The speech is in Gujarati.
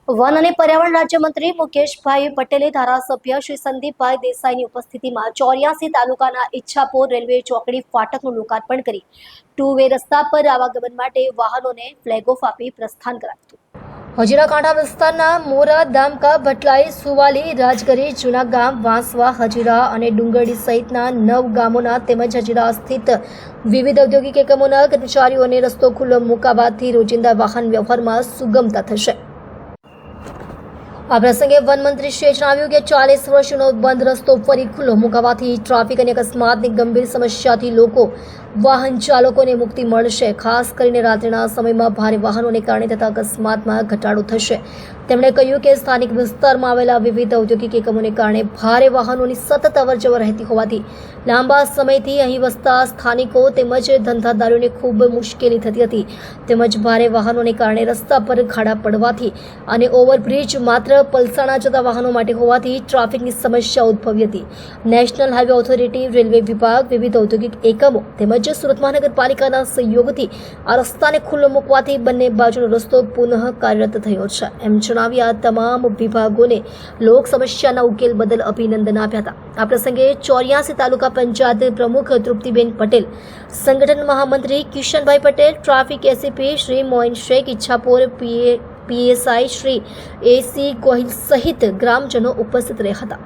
વન અને પર્યાવરણ રાજ્યમંત્રી મુકેશભાઈ પટેલે ધારાસભ્ય શ્રી સંદીપભાઈ દેસાઈની ઉપસ્થિતિમાં 84 તાલુકાના ઈચ્છાપોર રેલવે ચોકડી ફાટકનું લોકાર્પણ કરી ટુ વે રસ્તા પર આવાગમન માટે વાહનોને ફ્લેગ ઓફ આપી પ્રસ્થાન કરાવ્યું। હજીરા કાંઠા વિસ્તારના મોરા, દામકા, ભટલાઈ, સુવાલી, રાજગરી, જૂના ગામ, વાંસવા, હજીરા અને ડુંગરડી સહિતના 9 ગામોના તેમજ હજીરા સ્થિત વિવિધ ઔદ્યોગિક એકમોના કર્મચારીઓને રસ્તો ખુલ્લો મુકાવાથી રોજિંદા વાહન વ્યવહારમાં સુગમતા થશે। આ પ્રસંગે વનમંત્રીશ્રીએ જણાવ્યું કે 40 વર્ષનો બંધ રસ્તો ફરી ખુલ્લો મુકાવાથી ટ્રાફિક અને અકસ્માતની ગંભીર સમસ્યાથી લોકો વાહન ચાલકોને મુક્તિ મળશે। ખાસ કરીને રાત્રિના સમયમાં ભારે વાહનોને કારણે થતા અકસ્માતમાં ઘટાડો થશે। તેમણે કહ્યું કે સ્થાનિક વિસ્તારમાં આવેલા વિવિધ ઔદ્યોગિક એકમોને કારણે ભારે વાહનોની સતત અવરજવર રહેતી હોવાથી લાંબા સમયથી અહીં વસતા સ્થાનિકો તેમજ ધંધાદારોને ખૂબ મુશ્કેલી થતી હતી। તેમજ ભારે વાહનોને કારણે રસ્તા પર ખાડા પડવાથી અને ઓવરબ્રિજ માત્ર પલસાણા જતા વાહનો માટે હોવાથી ટ્રાફિકની સમસ્યા ઉદ્ભવી હતી। નેશનલ હાઈવે ઓથોરિટી, રેલવે વિભાગ, વિવિધ ઔદ્યોગિક એકમો તેમજ સુરત મહાનગરપાલિકાના સહયોગથી આ રસ્તાને ખુલ્લો મૂકવાથી બંને બાજુનો રસ્તો પુનઃ કાર્યરત થયો છે। એમ જણાવી આ તમામ વિભાગોને લોક સમસ્યાના ઉકેલ બદલ અભિનંદન આપ્યા હતા। આ પ્રસંગે 84 તાલુકા પંચાયત પ્રમુખ તૃપ્તિબેન પટેલ, સંગઠન મહામંત્રી Kishanbhai Patel, traffic ACP Shri Moin Shaikh, Ichchhapor PSI Shri AC Gohil સહિત ગ્રામજનો ઉપસ્થિત રહ્યા હતા।